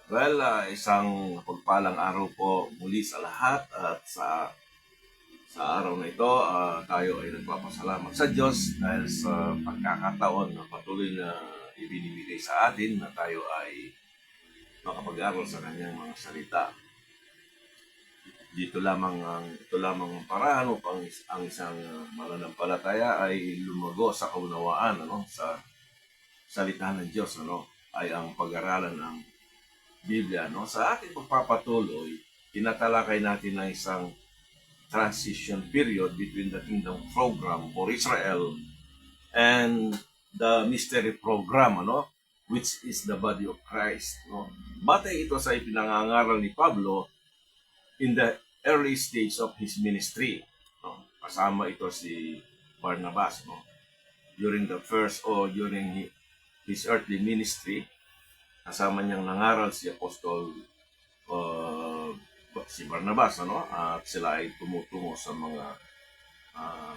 Isang pagpalang araw po muli sa lahat at sa araw na ito, tayo ay nagpapasalamat sa Diyos dahil sa pagkakataon na patuloy na ibinibigay sa atin na tayo ay makapag-aral sa kanyang mga salita. Ito lamang ang paraan upang ang isang mananampalataya ay lumago sa kaunawaan sa salita ng Diyos ay ang pag-aralan ng Biblia. Sa ating pagpapatuloy, tinatalakay natin na isang transition period between the kingdom program for Israel and the mystery program, which is the body of Christ. Batay ito sa ipinangangaral ni Pablo in the early stage of his ministry. Kasama ito si Barnabas. During during his earthly ministry, kasama niyang nangaral si Apostol si Barnabas, at sila ay tumutungo sa mga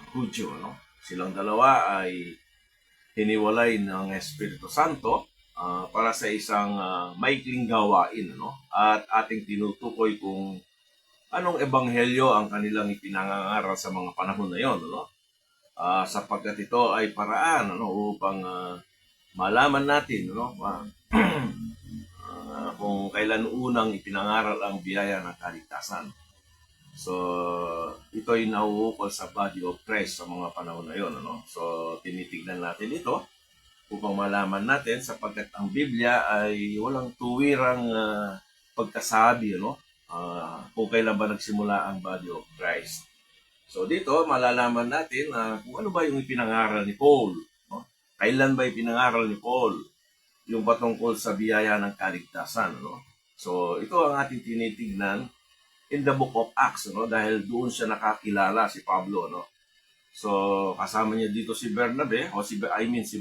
Hudyo. Silang dalawa ay hiniwalay ng Espiritu Santo para sa isang maikling gawain, at ating tinutukoy kung anong ebanghelyo ang kanilang ipinangangaral sa mga panahon na yon, sapagkat ito ay paraan upang malaman natin kung kailan unang ipinangaral ang biyaya ng kaligtasan. So, ito ay nauukol sa body of Christ sa mga panahon na yon. So, tinitignan natin ito upang malaman natin sapagkat ang Biblia ay walang tuwirang pagkasabi kung kailan ba nagsimula ang body of Christ. So, dito malalaman natin kung ano ba yung ipinangaral ni Paul. Kailan ba ipinangaral ni Paul yung patungkol sa biyaya ng kaligtasan. So, ito ang ating tinitignan in the book of Acts, dahil doon siya nakakilala si Pablo. So, kasama niya dito si Bernabe, si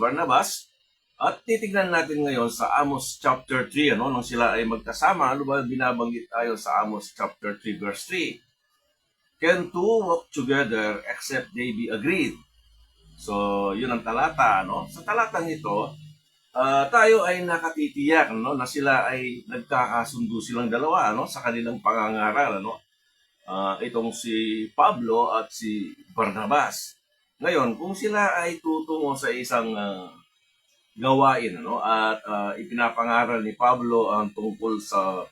Barnabas, at titignan natin ngayon sa Amos chapter 3, nang sila ay magkasama. Ano ba binabanggit tayo sa Amos chapter 3, verse 3? Can two walk together except they be agreed? So, yun ang talata. Sa talatang ito, tayo ay nakatitiyak na sila ay nagkakasundo silang dalawa sa kanilang pangangaral. Itong si Pablo at si Barnabas. Ngayon, kung sila ay tutungo sa isang gawain at ipinapangaral ni Pablo ang tungkol sa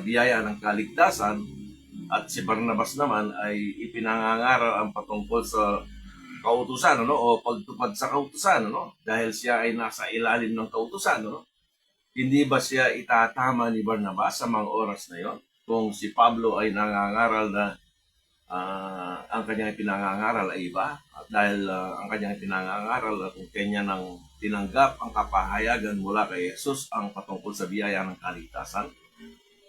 biyaya ng kaligtasan, at si Barnabas naman ay ipinangangaral ang patungkol sa kautusan o pagtupad sa kautusan dahil siya ay nasa ilalim ng kautusan. Hindi ba siya itatama ni Barnabas sa mga oras na yon kung si Pablo ay nangangaral na ang kanyang pinangangaral ay iba, at dahil ang kanyang pinangangaral at kung kanya nang tinanggap ang kapahayagan mula kay Jesus ang patungkol sa biyaya ng kaligtasan,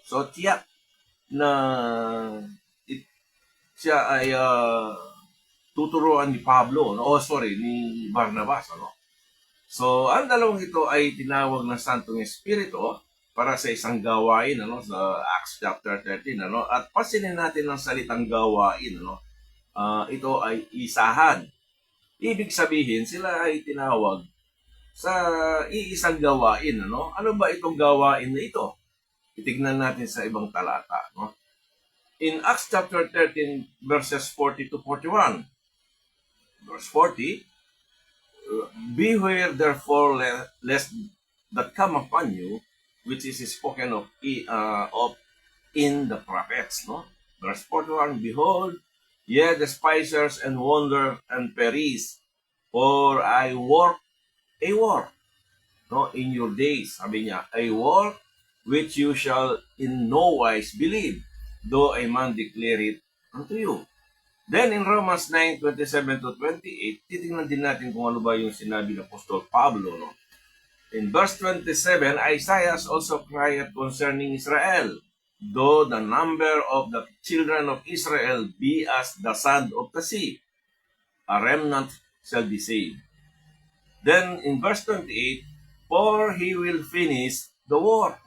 so tiyak na siya ay tuturuan ni Pablo, ni Barnabas. So, ang dalawang ito ay tinawag ng Santong Espiritu para sa isang gawain sa Acts chapter 13. At pasinin natin ang salitang gawain. Ito ay isahan. Ibig sabihin, sila ay tinawag sa iisang gawain. Ano ba itong gawain na ito? Itignan natin sa ibang talata. In Acts chapter 13, verses 40 to 41, verse 40, beware therefore lest that come upon you, which is spoken of in the prophets. Verse 41, behold, ye despisers and wonder and perish, for I work a work in your days. Sabi niya, a work which you shall in no wise believe, though a man declare it unto you. Then in Romans 9:27 to 28, titingnan din natin kung ano ba yung sinabi ng Apostol Pablo. In verse 27, Isaiah also cried concerning Israel, though the number of the children of Israel be as the sand of the sea, a remnant shall be saved. Then in verse 28, for he will finish the work.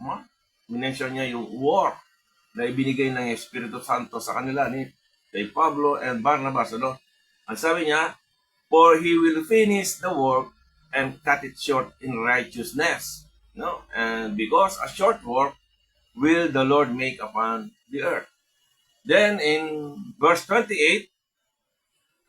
Minention niya yung work na ibinigay ng Espiritu Santo sa kanila ni kay Pablo and Barnabas. Ang sabi niya, for he will finish the work and cut it short in righteousness. No? And because a short work will the Lord make upon the earth. Then in verse 28,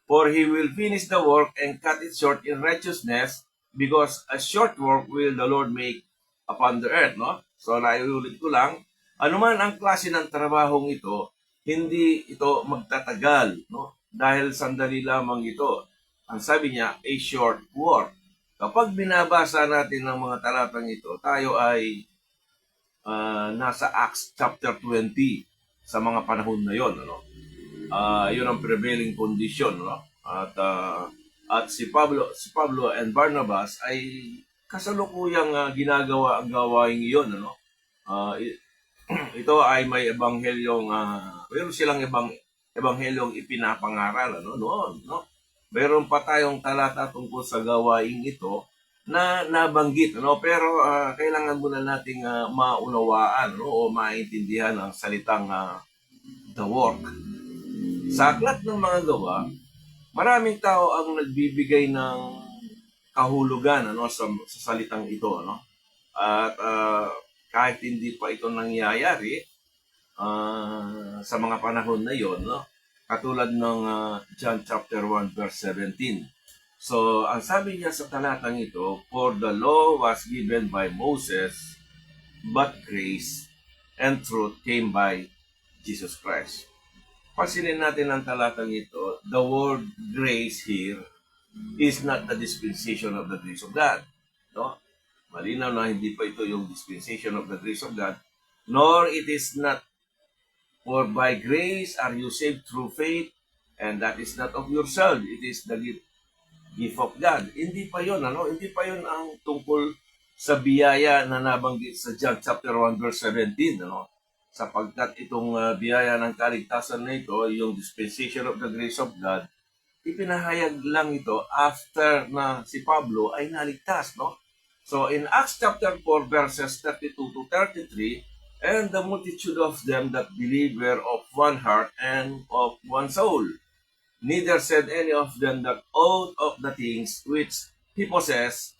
for he will finish the work and cut it short in righteousness, because a short work will the Lord make upon the earth. No? So naiulit ko lang, anuman ang klase ng trabahong ito, hindi ito magtatagal. No? Dahil sandali lamang ito. Ang sabi niya, a short work. Kapag binabasa natin ng mga talatang ito, tayo ay nasa Acts chapter 20 sa mga panahon na yon, ano? Yun ang prevailing condition, no? At si Pablo and Barnabas ay kasalukuyang ginagawa ang gawain iyon, ano? Ito ay may ebanghelyong mayroon silang ebanghelyong ipinapangaral, ano, noon, no? Mayroon pa tayong talata tungkol sa gawain ito na nabanggit, no? Pero kailangan muna nating maunawaan, no? O maintindihan ang salitang the work. Sa aklat ng mga gawa, maraming tao ang nagbibigay ng kahulugan, ano, sa salitang ito, ano? At kahit hindi pa ito nangyayari sa mga panahon na yon, no? Katulad ng John chapter 1 verse 17. So, ang sabi niya sa talatang ito, for the law was given by Moses, but grace and truth came by Jesus Christ. Pansinin natin ang talatang ito, the word grace here is not the dispensation of the grace of God. No? Malinaw na hindi pa ito yung dispensation of the grace of God, nor it is not, for by grace are you saved through faith, and that is not of yourself, it is the gift of God. Hindi pa yun, ano? Hindi pa yun ang tungkol sa biyaya na nabanggit sa John chapter 1 verse 17, ano? Sapagkat itong biyaya ng kaligtasan na ito, yung dispensation of the grace of God, ipinahayag lang ito after na si Pablo ay naligtas, no? So in Acts chapter 4 verses 32 to 33, and the multitude of them that believed were of one heart and of one soul. Neither said any of them that aught of the things which he possessed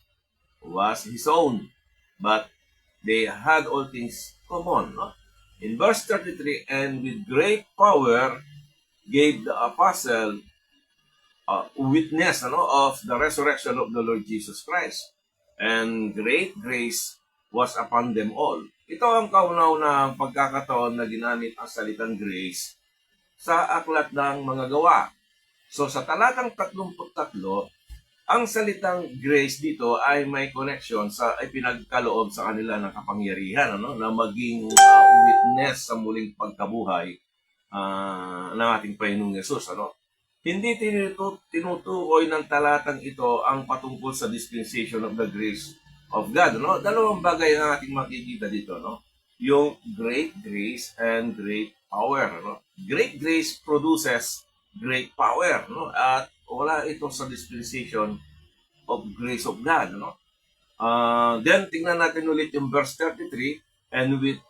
was his own, but they had all things common, no? In verse 33, and with great power gave the apostle witness, ano, of the resurrection of the Lord Jesus Christ. And great grace was upon them all. Ito ang kauna-unahang pagkakataon na ginamit ang salitang grace sa aklat ng mga gawa. So sa talatang 33, ang salitang grace dito ay may connection sa ay pinagkaloob sa kanila ng kapangyarihan, ano, na maging witness sa muling pagkabuhay ng ating Panginoong Yesus, ano. Hindi tinutukoy ng talatang ito ang patungkol sa dispensation of the grace of God, no? Dalawang bagay ang ating makikita dito, no? Yung great grace and great power, no? Great grace produces great power, no? At wala ito sa dispensation of grace of God, no? Then tingnan natin ulit yung verse 33, and with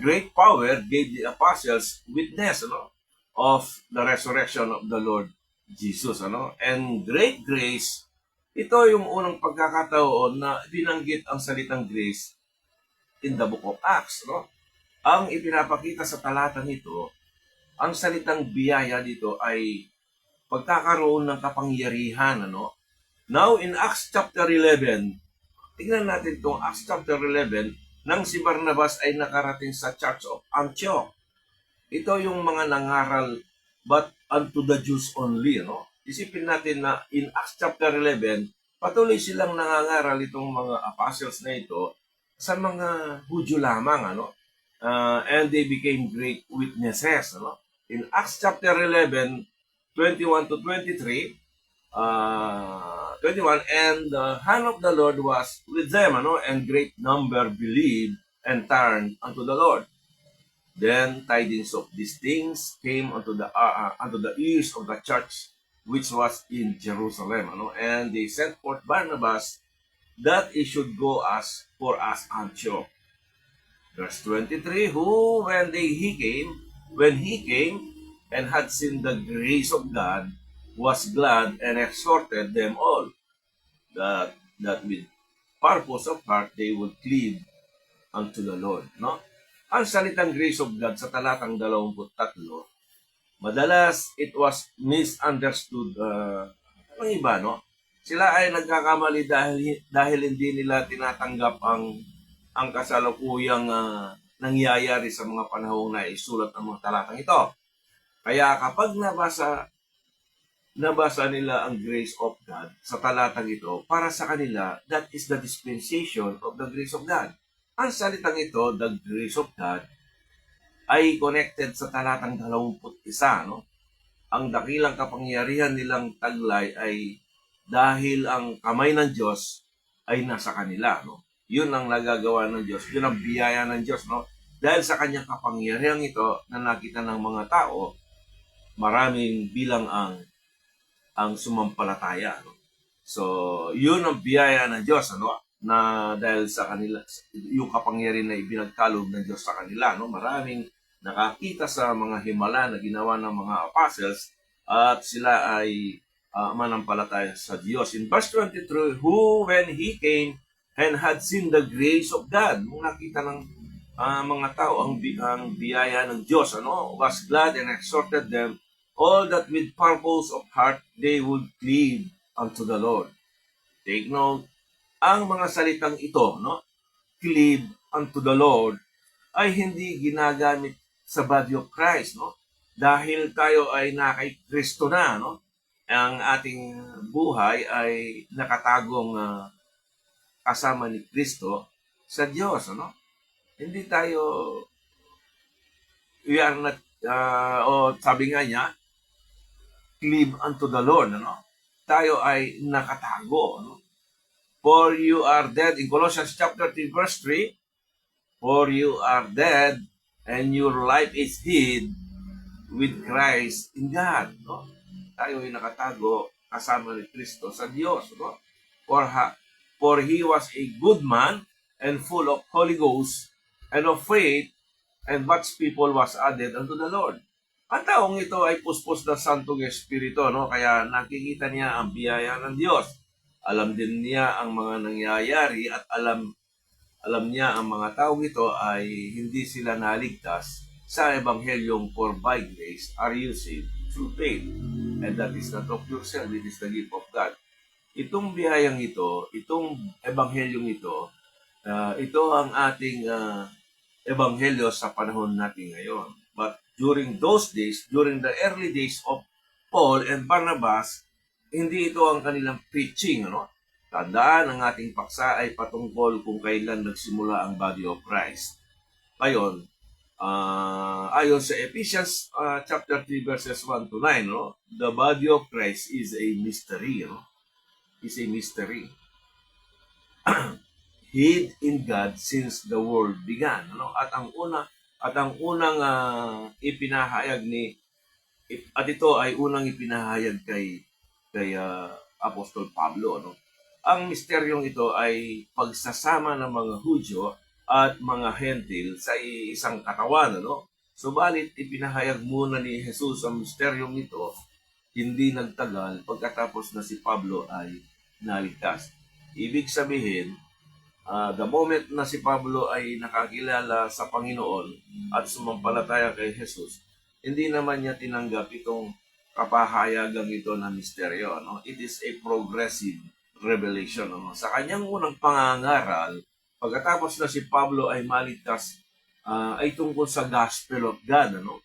great power gave the apostles witness, ano, of the resurrection of the Lord Jesus, ano? And great grace, ito yung unang pagkakataon na binanggit ang salitang grace in the book of Acts, no? Ang ipinapakita sa talatang ito, ang salitang biyaya dito ay pagkakaroon ng kapangyarihan, ano? Now, in Acts chapter 11, tingnan natin itong Acts chapter 11, nang si Barnabas ay nakarating sa Church of Antioch. Ito yung mga nangaral, but unto the Jews only, no? Isipin natin na in Acts chapter 11, patuloy silang nangangaral itong mga apostles na ito sa mga Hudyo lamang, ano? And they became great witnesses, ano? In Acts chapter 11, 21 to 23, 21, and the hand of the Lord was with them, ano, and great number believed and turned unto the Lord. Then tidings of these things came unto the ears of the church which was in Jerusalem, ano, and they sent forth Barnabas that he should go as for us Antioch. Verse 23, who when he came and had seen the grace of God, was glad and exhorted them all that with purpose of heart, they would cleave unto the Lord. No? Ang salitang grace of God sa talatang 23, madalas it was misunderstood ng iba, no? Sila ay nagkakamali dahil hindi nila tinatanggap ang kasalukuyang nangyayari sa mga panahong na isulat ng mga talatang ito. Kaya kapag nabasa nila ang grace of God sa talatang ito, para sa kanila, that is the dispensation of the grace of God. Ang salitang ito, the grace of God, ay connected sa talatang 21, no? Ang dakilang kapangyarihan nilang taglay ay dahil ang kamay ng Diyos ay nasa kanila, no? Yun ang nagagawa ng Diyos, yun ang biyaya ng Diyos, no? Dahil sa kanyang kapangyarihan ito na nakita ng mga tao, maraming bilang ang sumampalataya, no? So, yun ang biyaya ng Diyos, ano? Na dahil sa kanila, yung kapangyarihan na ibinagkaloob ng Diyos sa kanila, no? Maraming nakakita sa mga himala na ginawa ng mga apostles at sila ay manampalataya sa Diyos. In verse 23, who when he came and had seen the grace of God, nung nakita ng mga tao ang biyaya ng Diyos, ano, was glad and exhorted them all that with purpose of heart they would cleave unto the Lord. Take note, ang mga salitang ito, no, cleave unto the Lord, ay hindi ginagamit sa body of Christ, no? Dahil tayo ay kay Kristo na, no? Ang ating buhay ay nakatagong kasama ni Kristo sa Diyos, no? Hindi tayo, we are not, sabi nga niya, cleave unto the Lord, no? Tayo ay nakatago, no? For you are dead, in Colossians chapter 3, verse 3, for you are dead, and your life is hid with Christ in God. No? Tayo ay nakatago kasama ni Kristo sa Diyos. No? For he was a good man and full of Holy Ghost and of faith, and much people was added unto the Lord. Ang taong ito ay puspos ng Santong Espiritu, no? Kaya nakikita niya ang biyaya ng Diyos. Alam din niya ang mga nangyayari at alam niya ang mga taong ito ay hindi sila naligtas sa Ebanghelyong for by grace are you saved through faith. And that is not of yourself, it is the gift of God. Itong biyayang ito, itong Ebanghelyong ito, ito ang ating Ebanghelyo sa panahon natin ngayon. But during those days, during the early days of Paul and Barnabas, hindi ito ang kanilang preaching, ano? Tandaan, ang ating paksa ay patungkol kung kailan nagsimula ang body of Christ. Ngayon, ayon sa Ephesians chapter 3 verses 1 to 9, no? The body of Christ is a mystery, no? Is a mystery. Hid in God since the world began, no? At ang unang ipinahayag at ito ay unang ipinahayag kay Apostol Pablo, no? Ang misteryong ito ay pagsasama ng mga Hudyo at mga Hentil sa isang katawan, no? Subalit ipinahayag muna ni Jesus ang misteryong ito, hindi nagtagal pagkatapos na si Pablo ay naligtas. Ibig sabihin, the moment na si Pablo ay nakakilala sa Panginoon at sumampalataya kay Jesus, hindi naman niya tinanggap itong kapahayagang ito na misteryo, no? It is a progressive revelation, no? Sa kanyang unang pangangaral, pagkatapos na si Pablo ay maligtas, ay tungkol sa gospel of God, ano?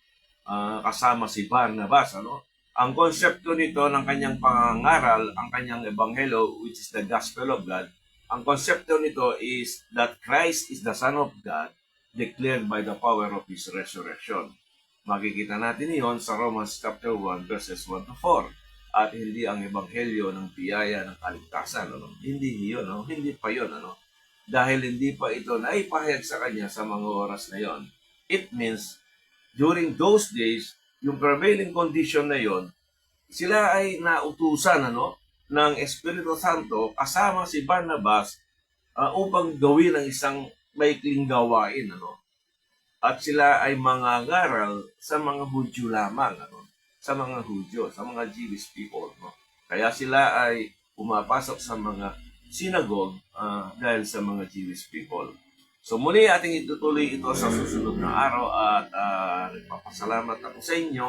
Kasama si Barnabas, ano? Ang konsepto nito ng kanyang pangangaral, ang kanyang ebanghelyo, which is the gospel of God, ang konsepto nito is that Christ is the Son of God, declared by the power of His resurrection. Makikita natin iyon sa Romans chapter 1 verses 1 to 4. At hindi ang ebanghelyo ng biyaya ng kaligtasan, ano? Hindi yun, ano? Hindi pa yun, ano? Dahil hindi pa ito naipahayag sa kanya sa mga oras na yon. It means, during those days, yung prevailing condition na yon, sila ay nautusan, ano, ng Espiritu Santo kasama si Barnabas upang gawin ang isang maikling gawain, ano. At sila ay mangangaral sa mga Hudyo lamang, ano, sa mga Hudyo, sa mga Jewish people, no. Kaya sila ay pumapasok sa mga synagogue dahil sa mga Jewish people. So muli ating itutuloy ito sa susunod na araw at nagpapasalamat ako sa inyo.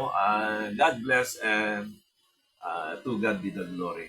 God bless and to God be the glory.